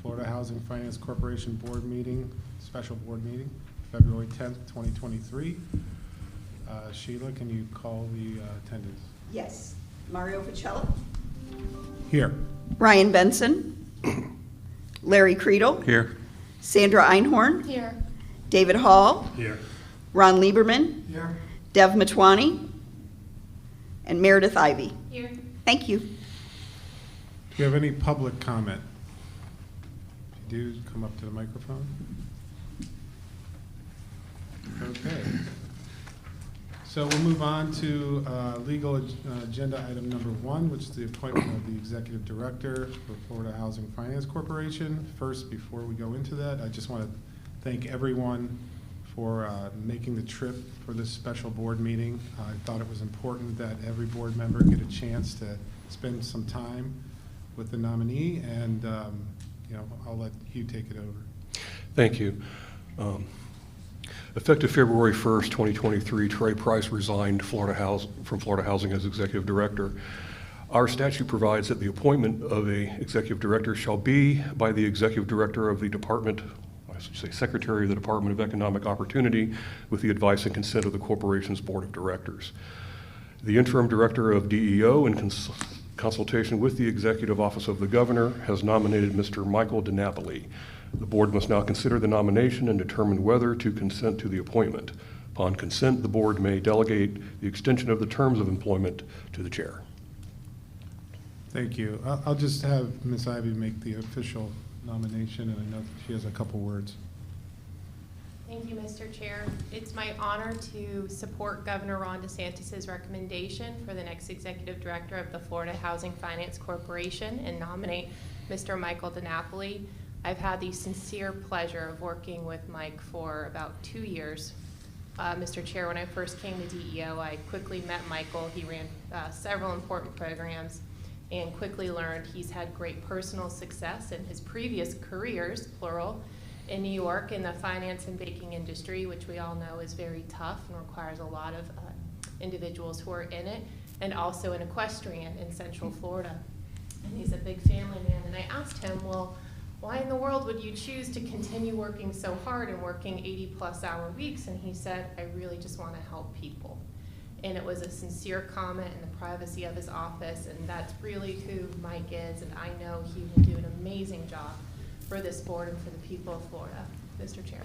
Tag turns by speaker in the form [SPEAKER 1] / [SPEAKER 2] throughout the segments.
[SPEAKER 1] Florida Housing Finance Corporation Board Meeting, special board meeting, February 10th, 2023. Sheila, can you call the attendance?
[SPEAKER 2] Yes. Mario Ficella.
[SPEAKER 1] Here.
[SPEAKER 2] Ryan Benson. Larry Creedle.
[SPEAKER 3] Here.
[SPEAKER 2] Sandra Einhorn.
[SPEAKER 4] Here.
[SPEAKER 2] David Hall.
[SPEAKER 3] Here.
[SPEAKER 2] Ron Lieberman.
[SPEAKER 3] Here.
[SPEAKER 2] Dev Matwani. And Meredith Ivy.
[SPEAKER 4] Here.
[SPEAKER 2] Thank you.
[SPEAKER 1] Do you have any public comment? If you do, come up to the microphone. Okay. So we'll move on to legal agenda item number 1, which is the appointment of the executive director for Florida Housing Finance Corporation. First, before we go into that, I just want to thank everyone for making the trip for this special board meeting. I thought it was important that every board member get a chance to spend some time with the nominee, and I'll let Hugh take it over.
[SPEAKER 3] Thank you. Effective February 1st, 2023, Trey Price resigned from Florida Housing as executive director. Our statute provides that the appointment of a executive director shall be by the executive director of the department, I should say secretary of the Department of Economic Opportunity, with the advice and consent of the corporation's board of directors. The interim director of DEO, in consultation with the executive office of the governor, has nominated Mr. Michael DiNapoli. The board must now consider the nomination and determine whether to consent to the appointment. Upon consent, the board may delegate the extension of the terms of employment to the chair.
[SPEAKER 1] Thank you. I'll just have Ms. Ivy make the official nomination, and I know she has a couple words.
[SPEAKER 4] Thank you, Mr. Chair. It's my honor to support Governor Ron DeSantis' recommendation for the next executive director of the Florida Housing Finance Corporation and nominate Mr. Michael DiNapoli. I've had the sincere pleasure of working with Mike for about 2 years. Mr. Chair, when I first came to DEO, I quickly met Michael. He ran several important programs and quickly learned he's had great personal success in his previous careers, plural, in New York in the finance and banking industry, which we all know is very tough and requires a lot of individuals who are in it, and also in equestrian in Central Florida. And he's a big family man. And I asked him, well, why in the world would you choose to continue working so hard and working 80+ hour weeks? And he said, I really just want to help people. And it was a sincere comment in the privacy of his office, and that's really who Mike is, and I know he will do an amazing job for this board and for the people of Florida. Mr. Chair.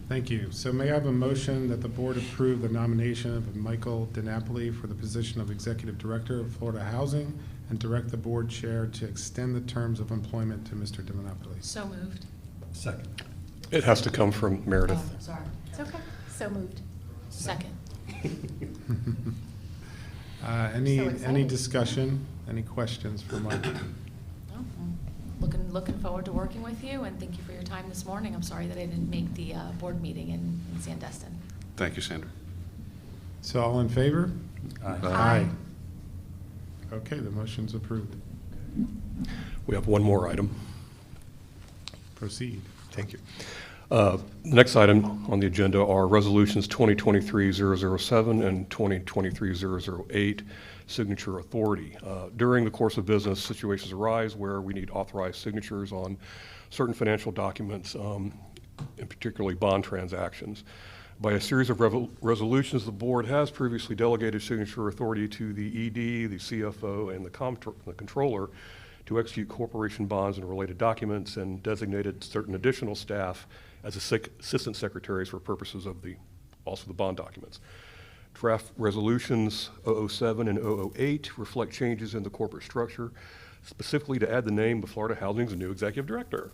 [SPEAKER 1] Thank you. So may I have a motion that the board approve the nomination of Michael DiNapoli for the position of executive director of Florida Housing and direct the board chair to extend the terms of employment to Mr. DiNapoli?
[SPEAKER 5] So moved.
[SPEAKER 3] Second. It has to come from Meredith.
[SPEAKER 5] Oh, sorry.
[SPEAKER 4] It's okay. So moved.
[SPEAKER 5] Second.
[SPEAKER 1] Any discussion? Any questions for Mike?
[SPEAKER 5] No, I'm looking forward to working with you, and thank you for your time this morning. I'm sorry that I didn't make the board meeting in Sandestin.
[SPEAKER 6] Thank you, Sandra.
[SPEAKER 1] So all in favor?
[SPEAKER 5] Aye.
[SPEAKER 1] Okay, the motion's approved.
[SPEAKER 3] We have one more item.
[SPEAKER 1] Proceed.
[SPEAKER 3] Thank you. The next item on the agenda are resolutions 2023-007 and 2023-008, signature authority. During the course of business, situations arise where we need authorized signatures on certain financial documents, and particularly bond transactions. By a series of resolutions, the board has previously delegated signature authority to the ED, the CFO, and the controller to execute corporation bonds and related documents, and designated certain additional staff as assistant secretaries for purposes of also the bond documents. Draft resolutions 007 and 008 reflect changes in the corporate structure, specifically to add the name of Florida Housing's new executive director.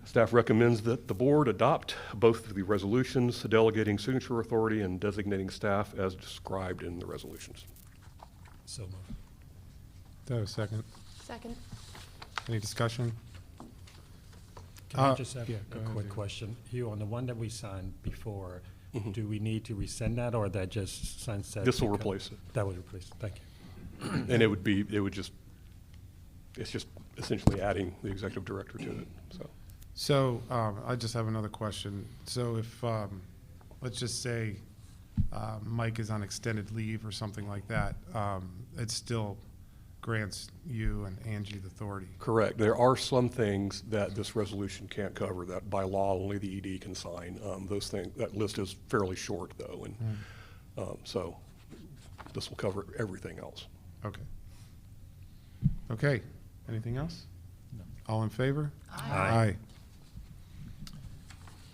[SPEAKER 3] Staff recommends that the board adopt both of the resolutions, delegating signature authority and designating staff as described in the resolutions.
[SPEAKER 7] So moved.
[SPEAKER 1] Do I have a second?
[SPEAKER 4] Second.
[SPEAKER 1] Any discussion?
[SPEAKER 7] Can I just have
[SPEAKER 1] yeah,
[SPEAKER 7] a
[SPEAKER 1] go ahead,
[SPEAKER 7] quick
[SPEAKER 1] Hugh.
[SPEAKER 7] question? Hugh, on the one that we signed before, do we need to resend that, or that just sunset?
[SPEAKER 3] This will replace it.
[SPEAKER 7] That would replace it. Thank you.
[SPEAKER 3] And it's just essentially adding the executive director to it, so.
[SPEAKER 1] So I just have another question. So if, let's just say Mike is on extended leave or something like that, it's still grants you and Angie the authority.
[SPEAKER 3] Correct. There are some things that this resolution can't cover that by law only the ED can sign. Those things, that list is fairly short though, and so this will cover everything else.
[SPEAKER 1] Okay. Okay, anything else?
[SPEAKER 7] No.
[SPEAKER 1] All in favor?
[SPEAKER 7] Aye.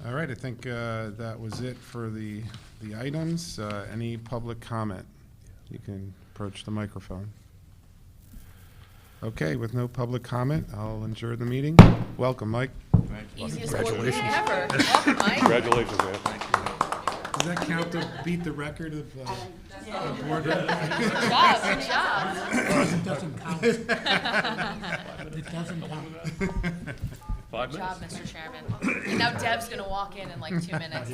[SPEAKER 1] All right, I think that was it for the items. Any public comment? You can approach the microphone. Okay, with no public comment, I'll adjourn the meeting. Welcome, Mike.
[SPEAKER 5] Easiest board meeting
[SPEAKER 3] Congratulations.
[SPEAKER 5] ever. Welcome, Mike.
[SPEAKER 3] Congratulations, man.
[SPEAKER 1] Does that count to beat the record of board?
[SPEAKER 5] Good job, good job.
[SPEAKER 6] It doesn't count. It doesn't count.
[SPEAKER 3] 5
[SPEAKER 5] Good
[SPEAKER 3] minutes.
[SPEAKER 5] job, Mr. Chairman. And now Deb's gonna walk in like 2 minutes.